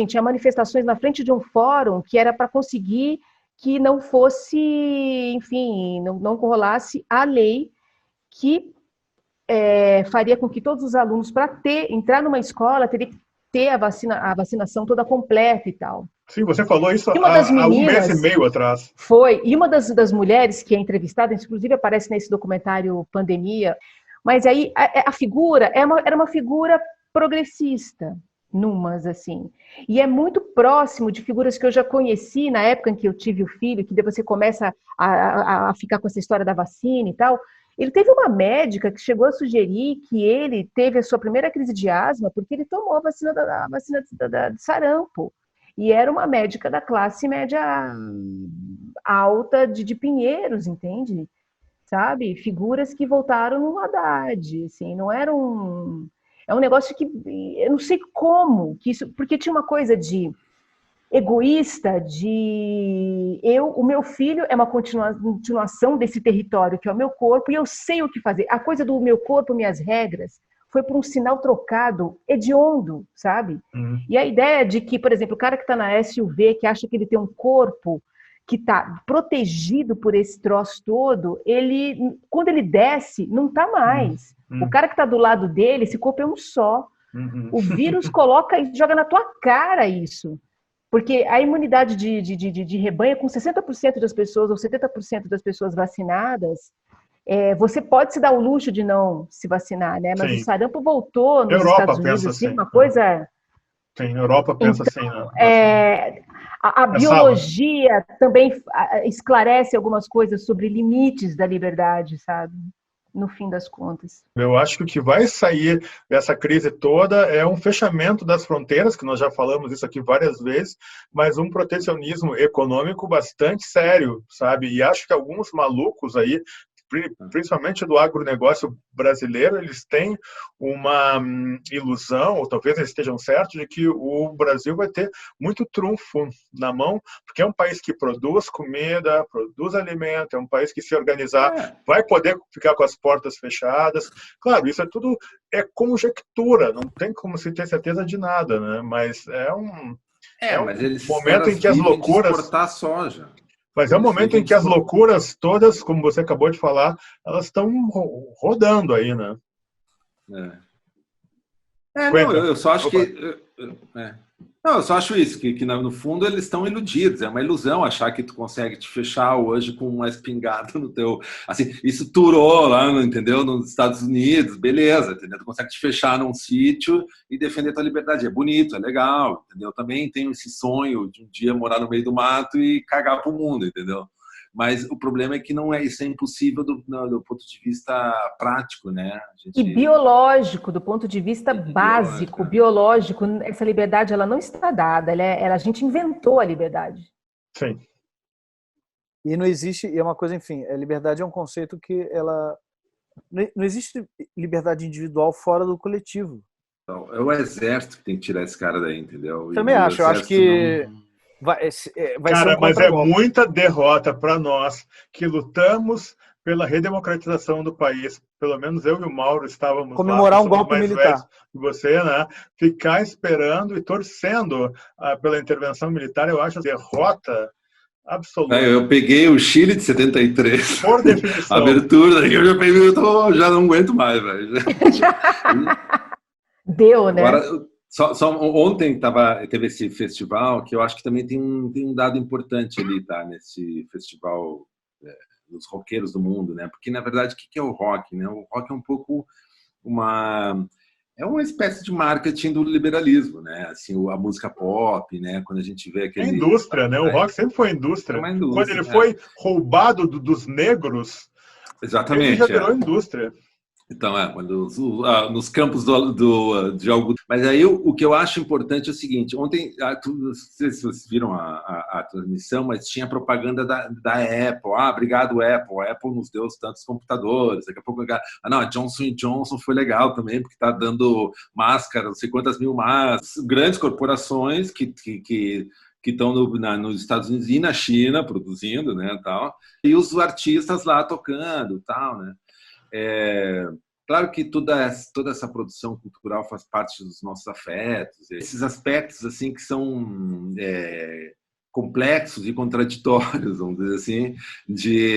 tinha manifestações na frente de um fórum que era para conseguir que não fosse, enfim, não rolasse a lei que faria com que todos os alunos, para entrar numa escola, teria que ter a vacinação toda completa e tal. Sim, você falou isso há um mês e meio atrás. Foi, e uma das mulheres que é entrevistada, inclusive aparece nesse documentário Pandemia, mas aí a figura era uma figura progressista, numas assim. E é muito próximo de figuras que eu já conheci na época em que eu tive o filho, que daí você começa a ficar com essa história da vacina e tal. Ele teve uma médica que chegou a sugerir que ele teve a sua primeira crise de asma porque ele tomou a vacina de sarampo. E era uma médica da classe média alta de Pinheiros, entende? Sabe? Figuras que voltaram no Haddad, assim, não era É um negócio que eu não sei como, porque tinha uma coisa de egoísta, o meu filho é uma continuação desse território que é o meu corpo e eu sei o que fazer. A coisa do meu corpo, minhas regras, foi por um sinal trocado hediondo, sabe? E a ideia de que, por exemplo, o cara que está na SUV, que acha que ele tem um corpo que está protegido por esse troço todo, quando ele desce, não está mais. O cara que está do lado dele, esse corpo é um só. O vírus coloca e joga na tua cara isso. Porque a imunidade de rebanho, com 60% das pessoas ou 70% das pessoas vacinadas, você pode se dar o luxo de não se vacinar, né? Mas sim, o sarampo voltou nos Estados Unidos, assim, uma coisa... Sim, a Europa pensa então, assim. A biologia também esclarece algumas coisas sobre limites da liberdade, sabe? No fim das contas. Eu acho que o que vai sair dessa crise toda é um fechamento das fronteiras, que nós já falamos isso aqui várias vezes, mas um protecionismo econômico bastante sério, sabe? E acho que alguns malucos aí principalmente do agronegócio brasileiro, eles têm uma ilusão, ou talvez eles estejam certos, de que o Brasil vai ter muito trunfo na mão, porque é um país que produz comida, produz alimento, é um país que, se organizar, vai poder ficar com as portas fechadas. Claro, isso tudo é conjectura, não tem como se ter certeza de nada, né? Mas mas eles momento em que as loucuras... exportar soja. Mas é um momento em que as loucuras todas, como você acabou de falar, elas estão rodando aí, né? Eu só acho Não, eu só acho isso, que no fundo eles estão iludidos. É uma ilusão achar que tu consegue te fechar hoje com uma espingarda no teu... Assim, isso turou lá, entendeu? Nos Estados Unidos, beleza, entendeu? Tu consegue te fechar num sítio e defender tua liberdade. É bonito, é legal, entendeu? Eu também tenho esse sonho de um dia morar no meio do mato e cagar pro mundo, entendeu? Mas o problema é que isso é impossível do ponto de vista prático, né? E biológico, do ponto de vista básico, biológico, essa liberdade ela não está dada, a gente inventou a liberdade. Sim. E não existe, e é uma coisa, enfim, a liberdade é um conceito que não existe liberdade individual fora do coletivo. Então, é o exército que tem que tirar esse cara daí, entendeu? Também acho, eu acho que... Vai Cara, ser mas é muita derrota para nós que lutamos pela redemocratização do país. Pelo menos eu e o Mauro estávamos comemorar lá, um golpe militar. Que você, né? Ficar esperando e torcendo pela intervenção militar, eu acho derrota absoluta. Eu peguei o Chile de 73. Por definição. Abertura, eu já peguei, já não aguento mais, velho. Deu, né? Agora, só ontem teve esse festival, que eu acho que também tem um dado importante ali, tá? Nesse festival dos roqueiros do mundo, né? Porque, na verdade, o que é o rock, né? O rock é um pouco uma espécie de marketing do liberalismo, né? Assim, a música pop, né? Quando a gente vê aquele... É indústria, né? O rock sempre foi indústria. É uma indústria. Quando ele foi roubado dos negros, exatamente, ele já virou indústria. Então, nos campos de algo. Mas aí o que eu acho importante é o seguinte: ontem, não sei se vocês viram a transmissão, mas tinha propaganda da Apple. Obrigado, Apple. A Apple nos deu tantos computadores. Daqui a pouco, a Johnson & Johnson foi legal também, porque está dando máscara, não sei quantas mil máscaras. Grandes corporações que estão nos Estados Unidos e na China produzindo, né, tal. E os artistas lá tocando, tal, né. Claro que toda essa produção cultural faz parte dos nossos afetos, esses aspectos assim que são complexos e contraditórios, vamos dizer assim,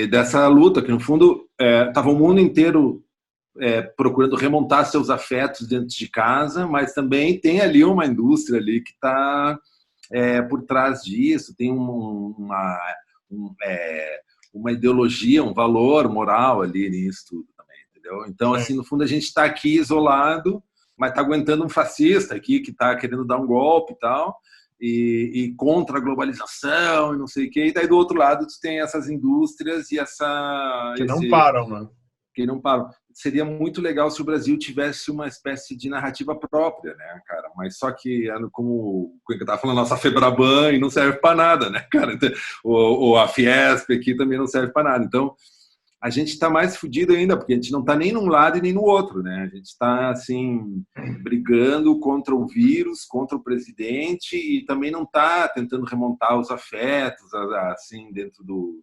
dessa luta que no fundo estava o mundo inteiro procurando remontar seus afetos dentro de casa, mas também tem ali uma indústria ali que está por trás disso, tem uma ideologia, um valor moral ali nisso tudo. Então, assim, no fundo, a gente está aqui isolado, mas está aguentando um fascista aqui que está querendo dar um golpe e tal, e contra a globalização e não sei o quê. E daí, do outro lado, tu tem essas indústrias e não param, né? Que não param. Seria muito legal se o Brasil tivesse uma espécie de narrativa própria, né, cara? Mas só que, como eu estava falando, a nossa Febraban e não serve para nada, né, cara? Ou a Fiesp aqui também não serve para nada. Então, a gente está mais fudido ainda, porque a gente não está nem num lado e nem no outro, né? A gente está, assim, brigando contra o vírus, contra o presidente, e também não está tentando remontar os afetos, assim, dentro do...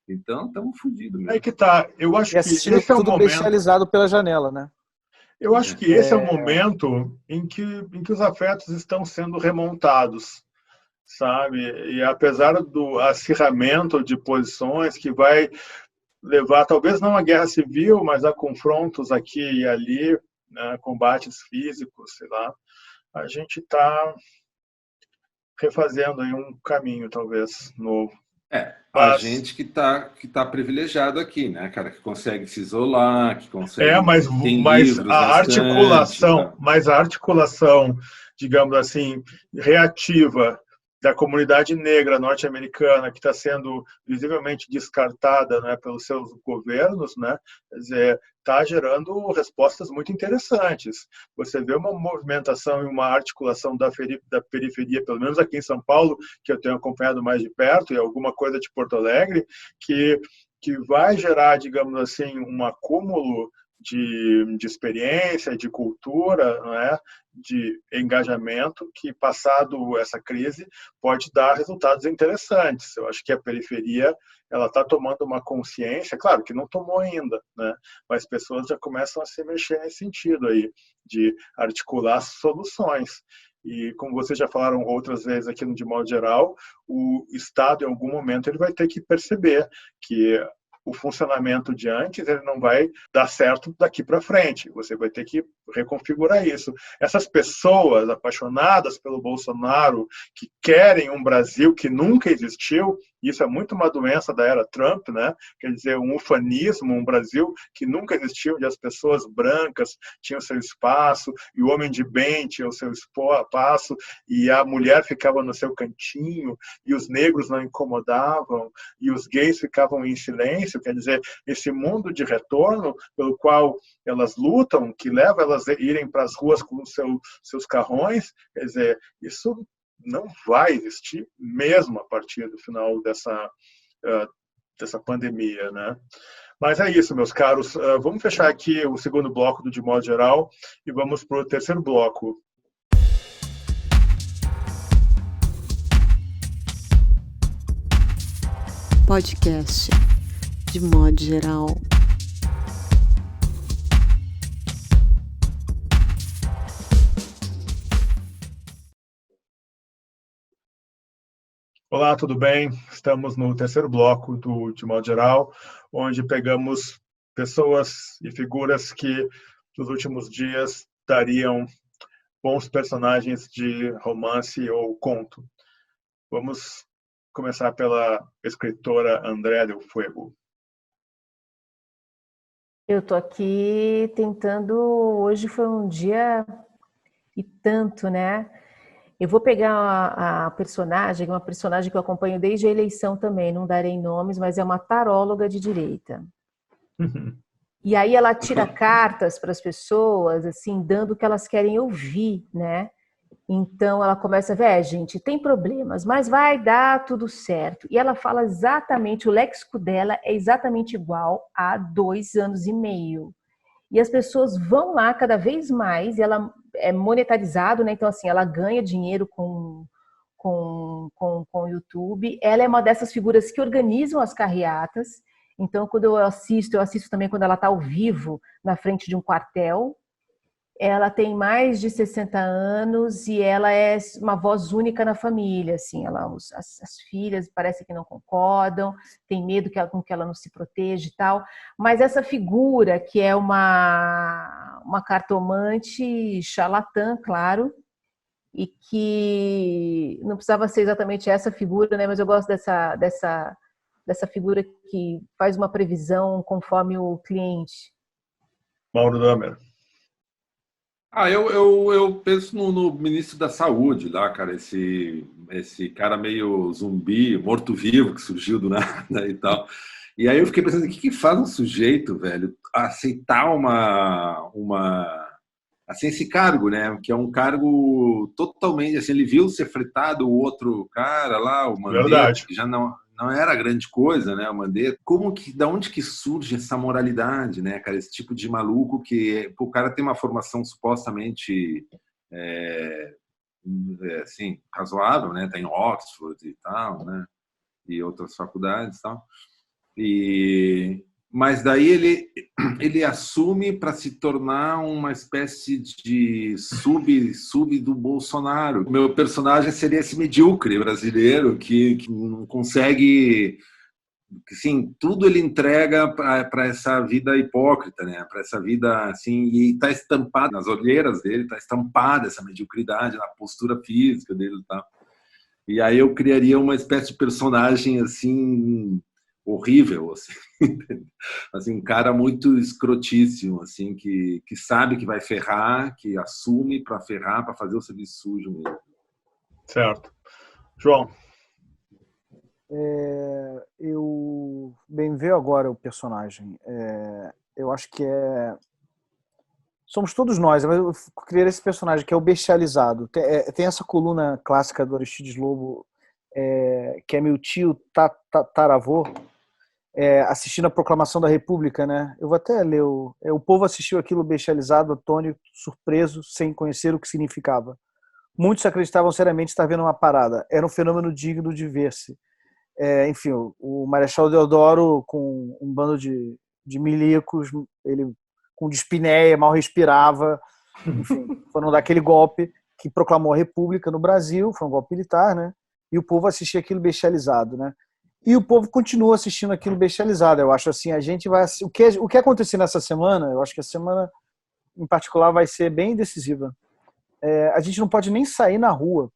Então, estamos fudidos mesmo. Aí que tá. Eu acho que esse é o momento... bestializado pela janela, né? Eu acho que esse é o momento em que os afetos estão sendo remontados, sabe? E apesar do acirramento de posições que vai levar, talvez não a guerra civil, mas a confrontos aqui e ali, né, combates físicos, sei lá, a gente está refazendo aí um caminho, talvez, novo. A gente que tá privilegiado aqui, né, cara, que consegue se isolar, que consegue... mas a articulação, digamos assim, reativa da comunidade negra norte-americana, que está sendo visivelmente descartada, né, pelos seus governos, né, quer dizer, está gerando respostas muito interessantes. Você vê uma movimentação e uma articulação da periferia, pelo menos aqui em São Paulo, que eu tenho acompanhado mais de perto, e alguma coisa de Porto Alegre, que que vai gerar, digamos assim, um acúmulo de experiência, de cultura, não é? De engajamento, que, passado essa crise, pode dar resultados interessantes. Eu acho que a periferia ela está tomando uma consciência, claro que não tomou ainda, né? Mas pessoas já começam a se mexer nesse sentido aí, de articular soluções. E, como vocês já falaram outras vezes aqui no De Modo Geral, o Estado, em algum momento, ele vai ter que perceber que o funcionamento de antes ele não vai dar certo daqui para frente. Você vai ter que reconfigurar isso. Essas pessoas apaixonadas pelo Bolsonaro, que querem um Brasil que nunca existiu, isso é muito uma doença da era Trump, né? Quer dizer, um ufanismo, um Brasil que nunca existiu, onde as pessoas brancas tinham seu espaço, e o homem de bem tinha o seu espaço, e a mulher ficava no seu cantinho, e os negros não incomodavam, e os gays ficavam em silêncio. Quer dizer, esse mundo de retorno pelo qual elas lutam, que leva elas a irem para as ruas com seus carrões, quer dizer, isso não vai existir mesmo a partir do final dessa pandemia, né? Mas é isso, meus caros. Vamos fechar aqui o segundo bloco do De Modo Geral e vamos para o terceiro bloco. Podcast De Modo Geral. Olá, tudo bem? Estamos no terceiro bloco do De Modo Geral, onde pegamos pessoas e figuras que nos últimos dias dariam bons personagens de romance ou conto. Vamos começar pela escritora Andrea del Fuego. Eu tô aqui tentando. Hoje foi um dia e tanto, né? Eu vou pegar uma personagem que eu acompanho desde a eleição também, não darei nomes, mas é uma taróloga de direita. E aí ela tira cartas para as pessoas, assim, dando o que elas querem ouvir, né? Então ela começa a ver, gente, tem problemas, mas vai dar tudo certo. E ela fala exatamente, o léxico dela é exatamente igual há 2 anos e meio. E as pessoas vão lá cada vez mais, e ela é monetarizado, né? Então, assim, ela ganha dinheiro com o YouTube. Ela é uma dessas figuras que organizam as carreatas. Então, quando eu assisto também quando ela está ao vivo, na frente de um quartel. Ela tem mais de 60 anos e ela é uma voz única na família, assim, as filhas parece que não concordam, tem medo com que ela não se proteja e tal, mas essa figura que é uma cartomante charlatã, claro, e que não precisava ser exatamente essa figura, né, mas eu gosto dessa figura que faz uma previsão conforme o cliente. Mauro Damer. Eu penso no ministro da Saúde lá, cara, esse cara meio zumbi, morto-vivo que surgiu do nada e tal. E aí eu fiquei pensando, o que faz um sujeito, velho, aceitar assim, esse cargo, né? Que é um cargo totalmente, assim, ele viu ser fretado o outro cara lá, o Mandetta, que já não era grande coisa, né, o Mandetta. Da onde que surge essa moralidade, né, cara? Esse tipo de maluco que o cara tem uma formação supostamente assim, razoável, né? Tá em Oxford e tal, né? E outras faculdades e tal. Mas daí ele assume para se tornar uma espécie de sub do Bolsonaro. O meu personagem seria esse medíocre brasileiro que não consegue, assim, tudo ele entrega para essa vida hipócrita, né? Para essa vida assim, e está estampado nas olheiras dele, está estampada essa mediocridade na postura física dele, tá? E aí eu criaria uma espécie de personagem assim horrível, assim, um cara muito escrotíssimo, assim, que sabe que vai ferrar, que assume para ferrar, para fazer o serviço sujo mesmo. Certo. João. Bem, veio agora o personagem. Eu acho que somos todos nós, mas eu criei esse personagem que é o bestializado. Tem essa coluna clássica do Aristides Lobo, que é meu tio tataravô, assistindo a proclamação da República, né? Eu vou até ler. O povo assistiu aquilo bestializado, atônito, surpreso, sem conhecer o que significava. Muitos acreditavam seriamente estar vendo uma parada. Era um fenômeno digno de ver-se. Enfim, o Marechal Deodoro, com um bando de milicos, ele com dispneia, mal respirava, enfim, foram daquele golpe que proclamou a República no Brasil, foi um golpe militar, né? E o povo assistia aquilo bestializado, né? E o povo continua assistindo aquilo bestializado. Eu acho assim, a gente vai... O que acontecer nessa semana, eu acho que a semana, em particular, vai ser bem decisiva. A gente não pode nem sair na rua.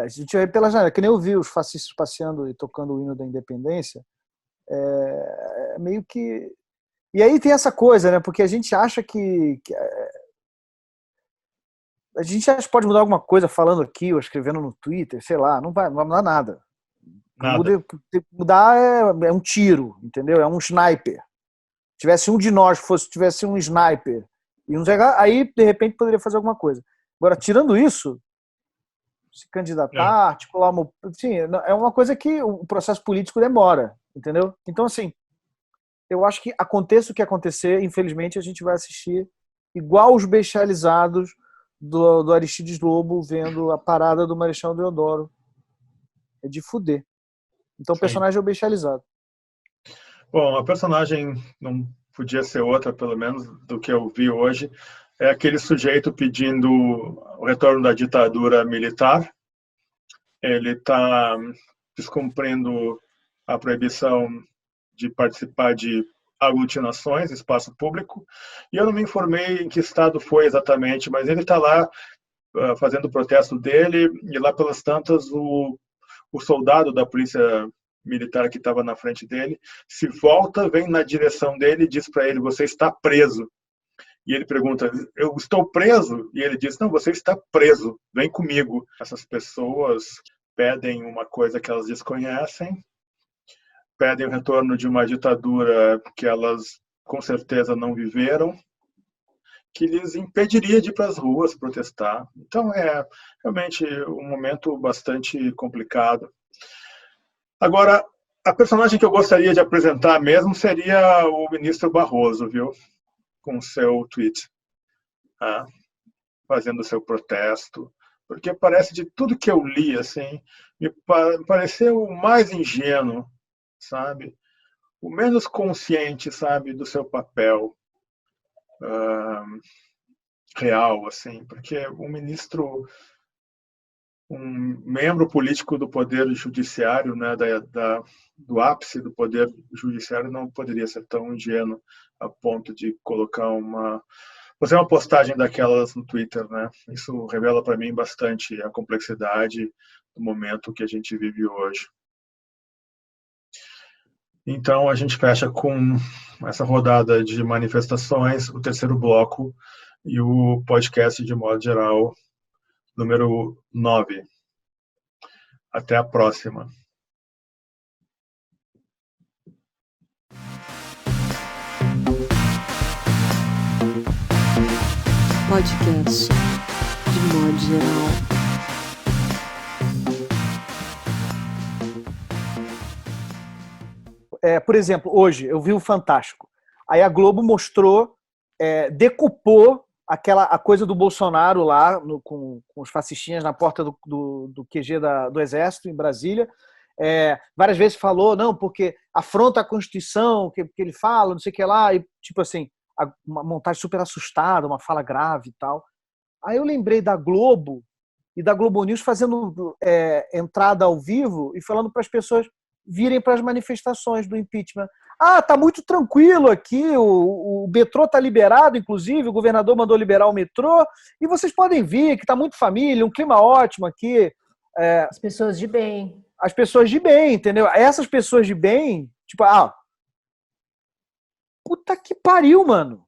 A gente vai pela janela, que nem eu vi os fascistas passeando e tocando o hino da independência. Meio que... E aí tem essa coisa, né? Porque a gente acha que a gente acha que pode mudar alguma coisa falando aqui ou escrevendo no Twitter, sei lá, não vai mudar nada. Mudar é um tiro, entendeu? É um sniper. Tivesse um de nós, tivesse um sniper, e aí, de repente, poderia fazer alguma coisa. Agora, tirando isso, se candidatar, articular uma... Sim, é uma coisa que o processo político demora, entendeu? Então, assim, eu acho que aconteça o que acontecer, infelizmente, a gente vai assistir igual os bestializados do Aristides Lobo vendo a parada do Marechal Deodoro. É de fuder. Então o personagem é o bestializado. Bom, a personagem não podia ser outra, pelo menos, do que eu vi hoje. É aquele sujeito pedindo o retorno da ditadura militar. Ele está descumprindo a proibição de participar de aglutinações, espaço público. E eu não me informei em que estado foi exatamente, mas ele está lá fazendo o protesto dele, e lá pelas tantas o soldado da polícia militar que estava na frente dele se volta, vem na direção dele e diz para ele: você está preso. E ele pergunta: eu estou preso? E ele diz: não, você está preso, vem comigo. Essas pessoas pedem uma coisa que elas desconhecem, pedem o retorno de uma ditadura que elas com certeza não viveram, que lhes impediria de ir para as ruas protestar. Então é realmente um momento bastante complicado. Agora, a personagem que eu gostaria de apresentar mesmo seria o ministro Barroso, viu? Com seu tweet, fazendo seu protesto, porque parece, de tudo que eu li, assim, me pareceu o mais ingênuo, sabe? O menos consciente, sabe, do seu papel real, assim, porque um membro político do poder judiciário, né, do ápice do poder judiciário, não poderia ser tão ingênuo a ponto de colocar fazer uma postagem daquelas no Twitter, né? Isso revela para mim bastante a complexidade do momento que a gente vive hoje. Então a gente fecha com essa rodada de manifestações, o terceiro bloco e o podcast de modo geral número 9. Até a próxima. Podcast de modo geral. Por exemplo, hoje eu vi o Fantástico. Aí a Globo mostrou, decupou a coisa do Bolsonaro lá com os fascistinhas na porta do QG do Exército em Brasília. Várias vezes falou, não, porque afronta a Constituição, que ele fala, não sei o que lá, e tipo assim, uma montagem super assustada, uma fala grave e tal. Aí eu lembrei da Globo e da Globo News fazendo entrada ao vivo e falando para as pessoas virem para as manifestações do impeachment. Tá muito tranquilo aqui, o metrô tá liberado, inclusive, o governador mandou liberar o metrô, e vocês podem vir, que tá muito família, um clima ótimo aqui. As pessoas de bem. As pessoas de bem, entendeu? Essas pessoas de bem, tipo, puta que pariu, mano.